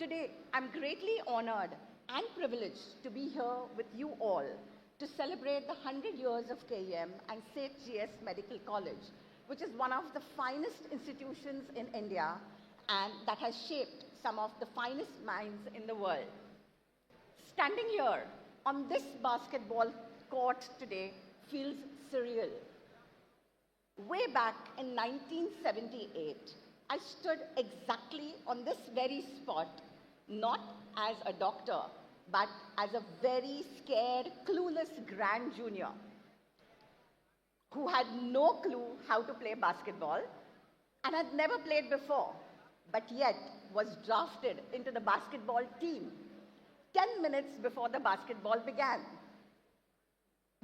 Today, I'm greatly honored and privileged to be here with you all to celebrate the 100 years of KEM and St. GS Medical College, which is one of the finest institutions in India and that has shaped some of the finest minds in the world. Standing here on this basketball court today feels surreal. Way back in 1978, I stood exactly on this very spot, not as a doctor, but as a very scared, clueless grand junior who had no clue how to play basketball and had never played before, but yet was drafted into the basketball team 10 minutes before the basketball began.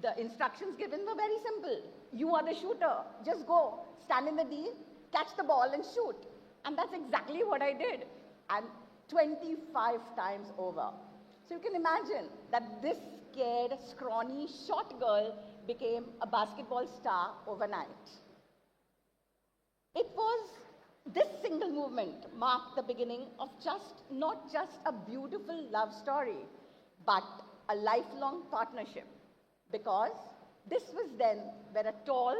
The instructions given were very simple. You are the shooter. Just go, stand in the D, catch the ball and shoot. And that's exactly what I did. And 25 times over. So you can imagine that this scared, scrawny, short girl became a basketball star overnight. It was this single movement marked the beginning of not just a beautiful love story, but a lifelong partnership. Because this was then when a tall,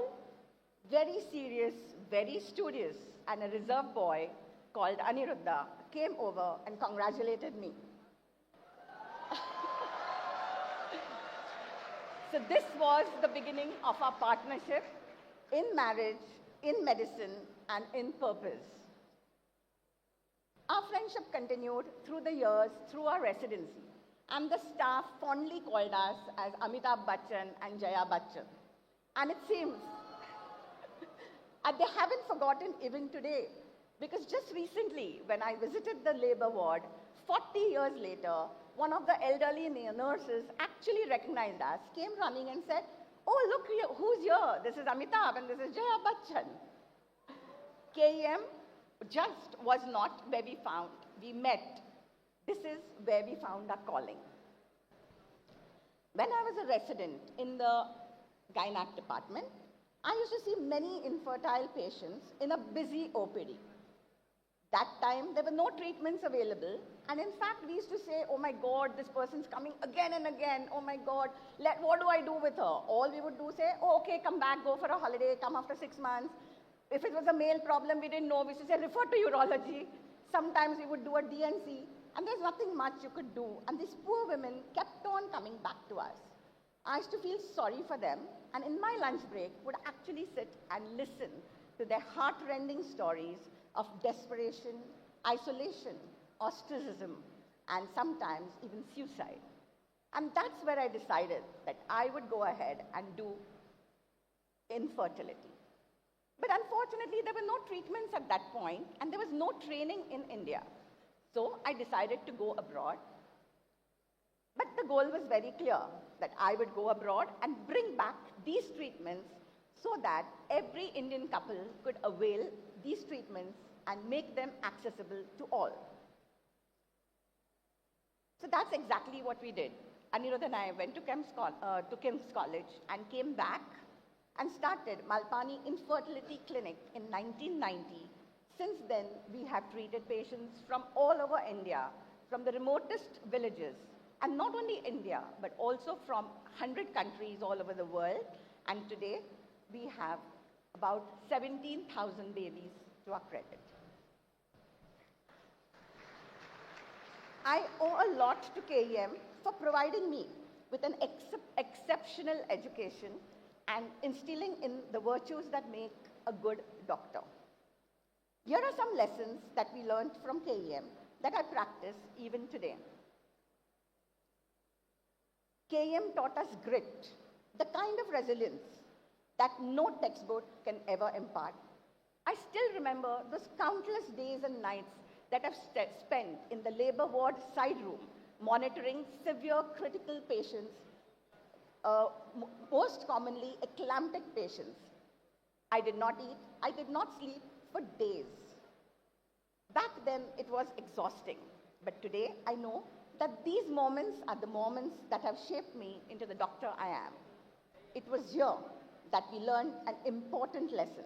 very serious, very studious, and a reserved boy called Aniruddha came over and congratulated me. So this was the beginning of our partnership in marriage, in medicine, and in purpose. Our friendship continued through the years, through our residency. And the staff fondly called us as Amitabh Bachchan and Jaya Bachchan. And it seems that they haven't forgotten even today. Because just recently, when I visited the labor ward, 40 years later, one of the elderly nurses actually recognized us, came running and said, "Oh, look, who's here? This is Amitabh and this is Jaya Bachchan." KEM just was not where we found. We met. This is where we found our calling. When I was a resident in the gynec department, I used to see many infertile patients in a busy OPD. That time, there were no treatments available. And in fact, we used to say, "Oh my God, this person's coming again and again. Oh my God, what do I do with her?" All we would do say, "Oh, okay, come back, go for a holiday, come after 6 months." If it was a male problem, we didn't know. We used to say, "Refer to urology." Sometimes we would do a DNC. And there's nothing much you could do. And these poor women kept on coming back to us. I used to feel sorry for them. And in my lunch break, would actually sit and listen to their heart-rending stories of desperation, isolation, ostracism, and sometimes even suicide. And that's where I decided that I would go ahead and do infertility. But unfortunately, there were no treatments at that point, and there was no training in India. So I decided to go abroad. But the goal was very clear, that I would go abroad and bring back these treatments so that every Indian couple could avail these treatments and make them accessible to all. So that's exactly what we did. Aniruddha and I went to KEM's College and came back and started Malpani Infertility Clinic in 1990. Since then, we have treated patients from all over India, from the remotest villages, and not only India, but also from 100 countries all over the world. And today, we have about 17,000 babies to our credit. I owe a lot to KEM for providing me with an exceptional education and instilling in the virtues that make a good doctor. Here are some lessons that we learned from KEM that I practice even today. KEM taught us grit, the kind of resilience that no textbook can ever impart. I still remember those countless days and nights that I've spent in the labor ward side room, monitoring severe critical patients, most commonly eclamptic patients. I did not eat, I did not sleep for days. Back then, it was exhausting. But today, I know that these moments are the moments that have shaped me into the doctor I am. It was here that we learned an important lesson,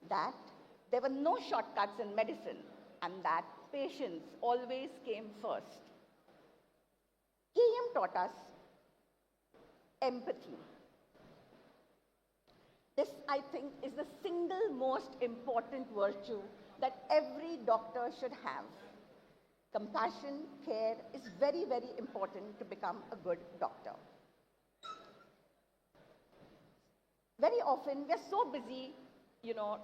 that there were no shortcuts in medicine, and that patients always came first. KEM taught us empathy. This, I think, is the single most important virtue that every doctor should have. Compassion, care is very, very important to become a good doctor. Very often, we're so busy,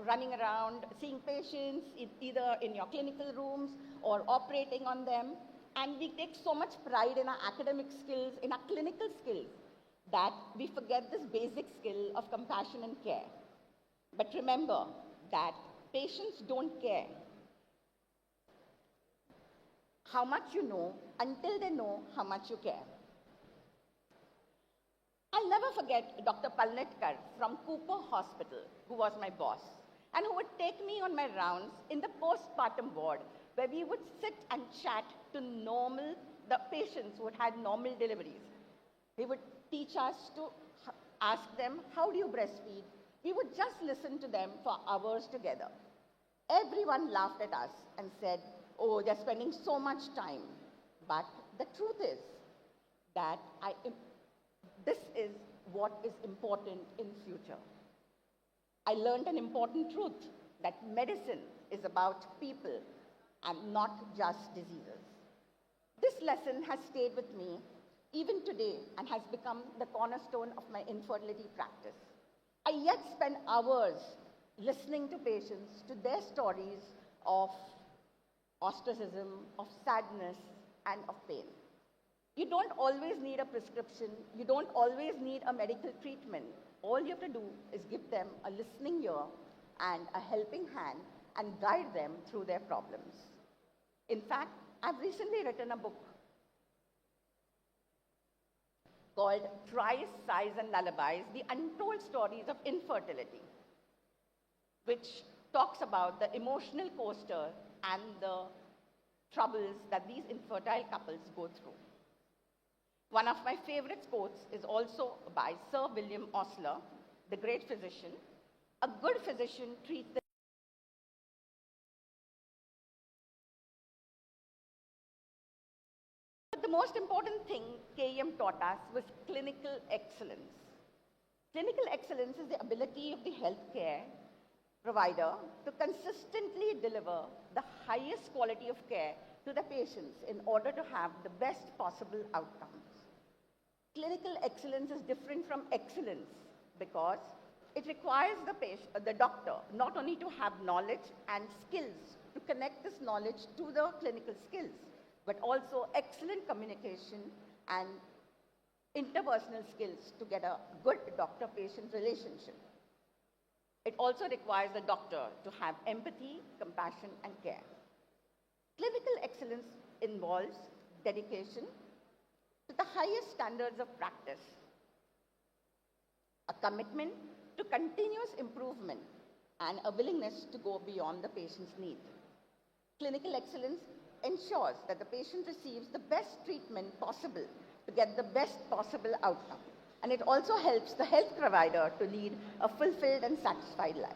running around, seeing patients, either in your clinical rooms or operating on them, and we take so much pride in our academic skills, in our clinical skills, that we forget this basic skill of compassion and care. But remember that patients don't care how much you know until they know how much you care. I'll never forget Dr. Palnetkar from Cooper Hospital, who was my boss, and who would take me on my rounds in the postpartum ward, where we would sit and chat to the patients who had had normal deliveries. He would teach us to ask them, how do you breastfeed? We would just listen to them for hours together. Everyone laughed at us and said, oh, they're spending so much time. But the truth is that this is what is important in future. I learned an important truth, that medicine is about people and not just diseases. This lesson has stayed with me even today and has become the cornerstone of my infertility practice. I yet spend hours listening to patients, to their stories of ostracism, of sadness, and of pain. You don't always need a prescription. You don't always need a medical treatment. All you have to do is give them a listening ear and a helping hand and guide them through their problems. In fact, I've recently written a book called Cries, Sighs and Lullabies, The Untold Stories of Infertility, which talks about the emotional coaster and the troubles that these infertile couples go through. One of my favorite quotes is also by Sir William Osler, the great physician. A good physician treats the But the most important thing KEM taught us was clinical excellence. Clinical excellence is the ability of the healthcare provider to consistently deliver the highest quality of care to the patients in order to have the best possible outcomes. Clinical excellence is different from excellence because it requires the doctor not only to have knowledge and skills to connect this knowledge to the clinical skills, but also excellent communication and interpersonal skills to get a good doctor-patient relationship. It also requires the doctor to have empathy, compassion, and care. Clinical excellence involves dedication to the highest standards of practice, a commitment to continuous improvement, and a willingness to go beyond the patient's need. Clinical excellence ensures that the patient receives the best treatment possible to get the best possible outcome. And it also helps the health provider to lead a fulfilled and satisfied life.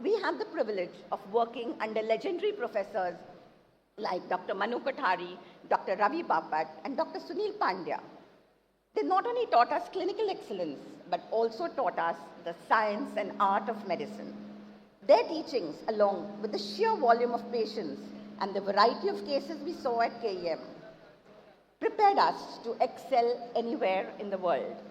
We have the privilege of working under legendary professors like Dr. Manu Kothari, Dr. Ravi Bapat, and Dr. Sunil Pandya. They not only taught us clinical excellence, but also taught us the science and art of medicine. Their teachings, along with the sheer volume of patients and the variety of cases we saw at KEM, prepared us to excel anywhere in the world.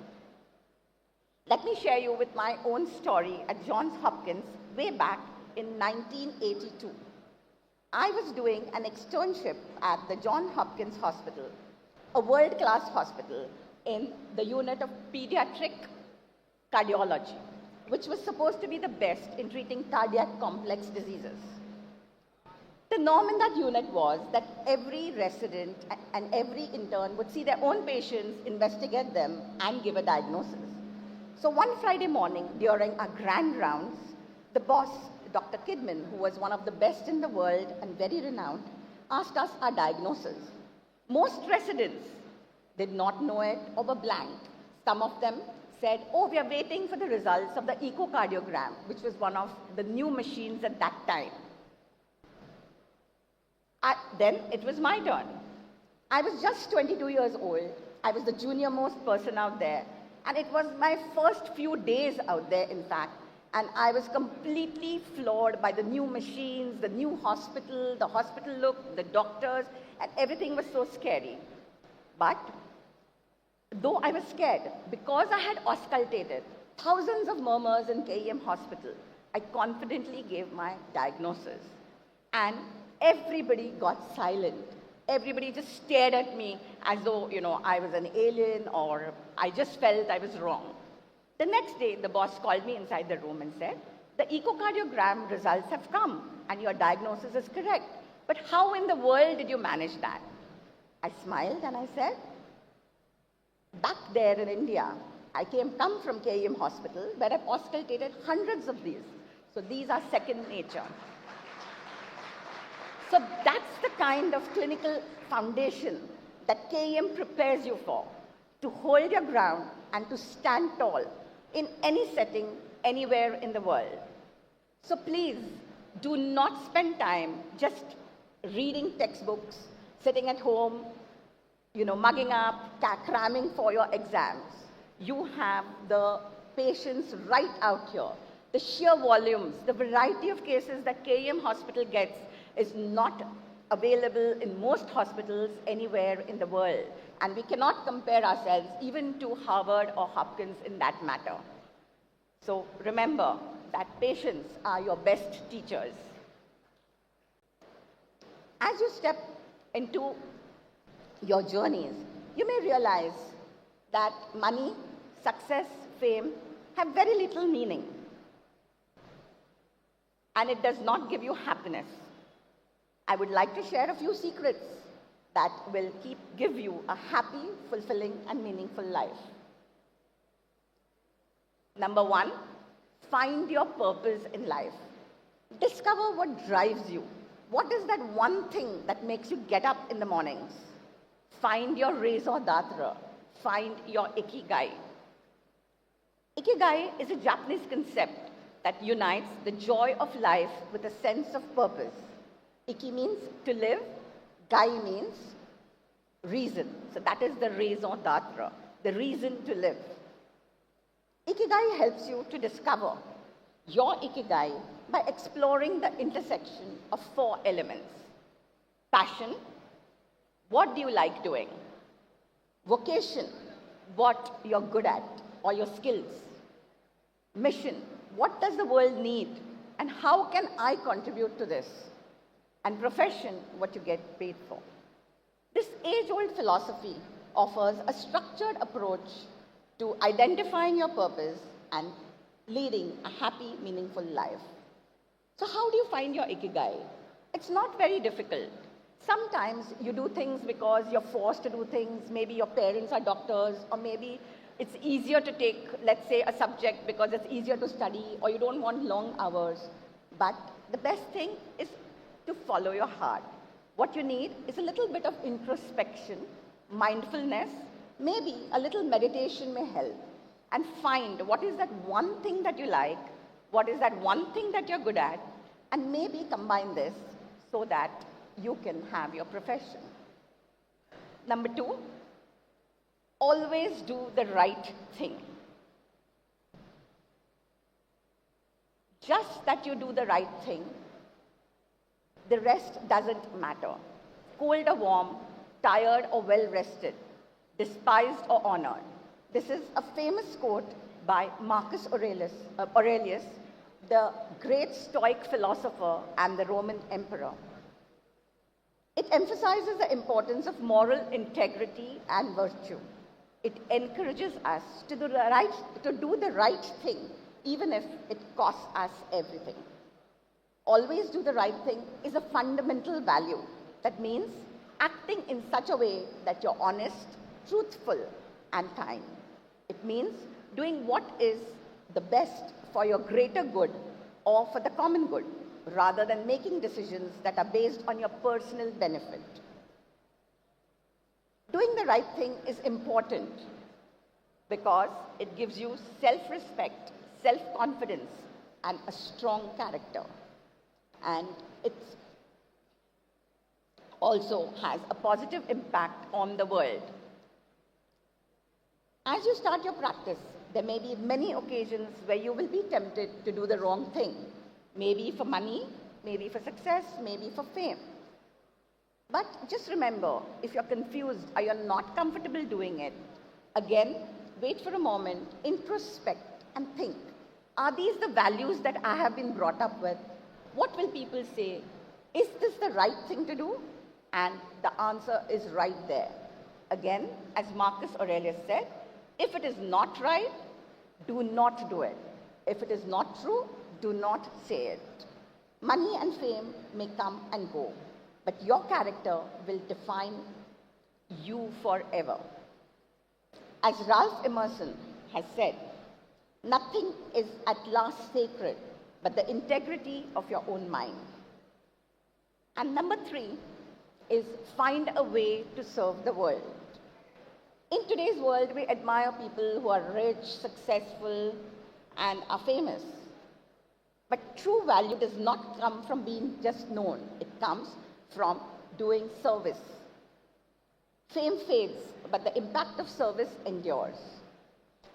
Let me share you with my own story at Johns Hopkins way back in 1982. I was doing an externship at the Johns Hopkins Hospital, a world-class hospital in the unit of pediatric cardiology, which was supposed to be the best in treating cardiac complex diseases. The norm in that unit was that every resident and every intern would see their own patients, investigate them, and give a diagnosis. So one Friday morning, during our grand rounds, the boss, Dr. Kidman, who was one of the best in the world and very renowned, asked us our diagnosis. Most residents did not know it or were blank. Some of them said, oh, we are waiting for the results of the echocardiogram, which was one of the new machines at that time. Then it was my turn. I was just 22 years old. I was the junior most person out there. And it was my first few days out there, in fact. And I was completely floored by the new machines, the new hospital, the hospital look, the doctors, and everything was so scary. But though I was scared, because I had auscultated thousands of murmurs in KEM Hospital, I confidently gave my diagnosis. And everybody got silent. Everybody just stared at me as though, I was an alien or I just felt I was wrong. The next day, the boss called me inside the room and said, the echocardiogram results have come and your diagnosis is correct. But how in the world did you manage that? I smiled and I said, back there in India, I come from KEM Hospital where I've auscultated hundreds of these. So these are second nature. So that's the kind of clinical foundation that KEM prepares you for, to hold your ground and to stand tall in any setting, anywhere in the world. So please, do not spend time just reading textbooks, sitting at home, mugging up, cramming for your exams. You have the patients right out here. The sheer volumes, the variety of cases that KEM Hospital gets is not available in most hospitals anywhere in the world. And we cannot compare ourselves even to Harvard or Hopkins in that matter. So remember that patients are your best teachers. As you step into your journeys, you may realize that money, success, fame have very little meaning. And it does not give you happiness. I would like to share a few secrets that will give you a happy, fulfilling, and meaningful life. Number one, find your purpose in life. Discover what drives you. What is that one thing that makes you get up in the mornings? Find your raison d'etre. Find your ikigai. Ikigai is a Japanese concept that unites the joy of life with a sense of purpose. Iki means to live, gai means reason. So that is the raison d'etre, the reason to live. Ikigai helps you to discover your ikigai by exploring the intersection of four elements. Passion, what do you like doing? Vocation, what you're good at or your skills. Mission, what does the world need and how can I contribute to this? And profession, what you get paid for. This age-old philosophy offers a structured approach to identifying your purpose and leading a happy, meaningful life. So how do you find your ikigai? It's not very difficult. Sometimes you do things because you're forced to do things. Maybe your parents are doctors, or maybe it's easier to take, let's say, a subject because it's easier to study, or you don't want long hours. But the best thing is to follow your heart. What you need is a little bit of introspection, mindfulness, maybe a little meditation may help. And find what is that one thing that you like, what is that one thing that you're good at, and maybe combine this so that you can have your profession. Number two, always do the right thing. Just that you do the right thing, the rest doesn't matter. Cold or warm, tired or well-rested, despised or honored. This is a famous quote by Marcus Aurelius, the great Stoic philosopher and the Roman emperor. It emphasizes the importance of moral integrity and virtue. It encourages us to do the right thing, even if it costs us everything. Always do the right thing is a fundamental value. That means acting in such a way that you're honest, truthful, and kind. It means doing what is the best for your greater good or for the common good, rather than making decisions that are based on your personal benefit. Doing the right thing is important, because it gives you self-respect, self-confidence, and a strong character. And it also has a positive impact on the world. As you start your practice, there may be many occasions where you will be tempted to do the wrong thing, maybe for money, maybe for success, maybe for fame. But just remember, if you're confused or you're not comfortable doing it, again, wait for a moment, introspect and think, are these the values that I have been brought up with? What will people say? Is this the right thing to do? And the answer is right there. Again, as Marcus Aurelius said, if it is not right, do not do it. If it is not true, do not say it. Money and fame may come and go, but your character will define you forever. As Ralph Emerson has said, nothing is at last sacred but the integrity of your own mind. And number 3 is find a way to serve the world. In today's world, we admire people who are rich, successful, and are famous. But true value does not come from being just known. It comes from doing service. Fame fades, but the impact of service endures.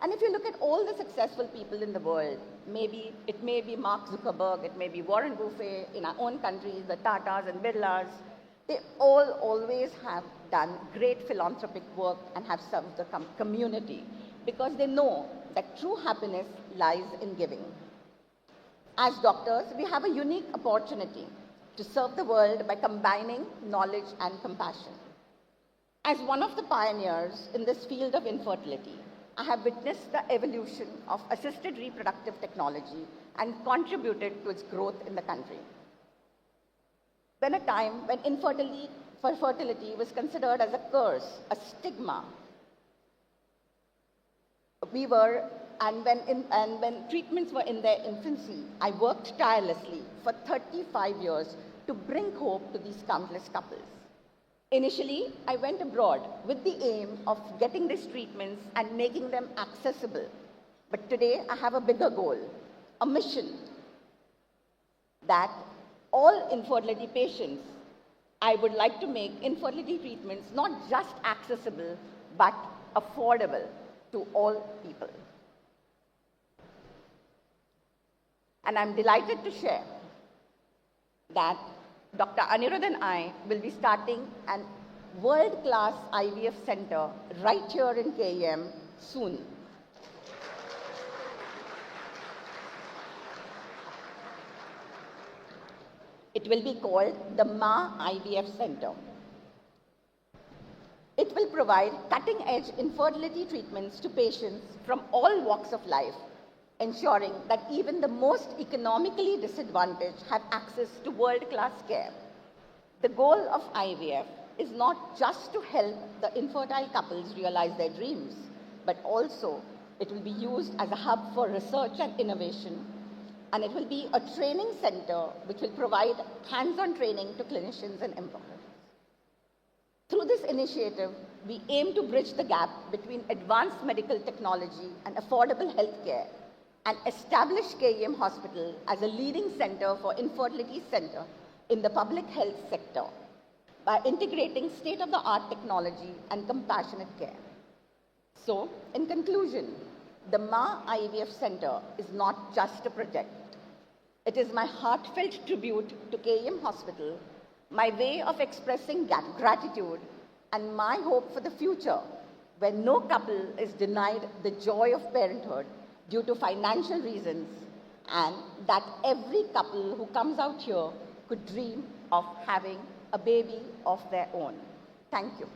And if you look at all the successful people in the world, it may be Mark Zuckerberg, it may be Warren Buffett, in our own countries, the Tatas and Birlas, they all always have done great philanthropic work and have served the community because they know that true happiness lies in giving. As doctors, we have a unique opportunity to serve the world by combining knowledge and compassion. As one of the pioneers in this field of infertility, I have witnessed the evolution of assisted reproductive technology and contributed to its growth in the country. When a time when fertility was considered as a curse, a stigma, when treatments were in their infancy, I worked tirelessly for 35 years to bring hope to these countless couples. Initially, I went abroad with the aim of getting these treatments and making them accessible. But today, I have a bigger goal, a mission, that all infertility patients, I would like to make infertility treatments not just accessible, but affordable to all people. And I'm delighted to share that Dr. Aniruddha and I will be starting a world-class IVF center right here in KEM soon. It will be called the MAA IVF Centre. It will provide cutting-edge infertility treatments to patients from all walks of life, ensuring that even the most economically disadvantaged have access to world-class care. The goal of IVF is not just to help the infertile couples realize their dreams, but also it will be used as a hub for research and innovation, and it will be a training center which will provide hands-on training to clinicians and employers. Through this initiative, we aim to bridge the gap between advanced medical technology and affordable healthcare and establish KEM Hospital as a leading center for infertility center in the public health sector by integrating state-of-the-art technology and compassionate care. So, in conclusion, the MAA IVF Centre is not just a project. It is my heartfelt tribute to KEM Hospital, my way of expressing gratitude, and my hope for the future, where no couple is denied the joy of parenthood due to financial reasons, and that every couple who comes out here could dream of having a baby of their own. Thank you.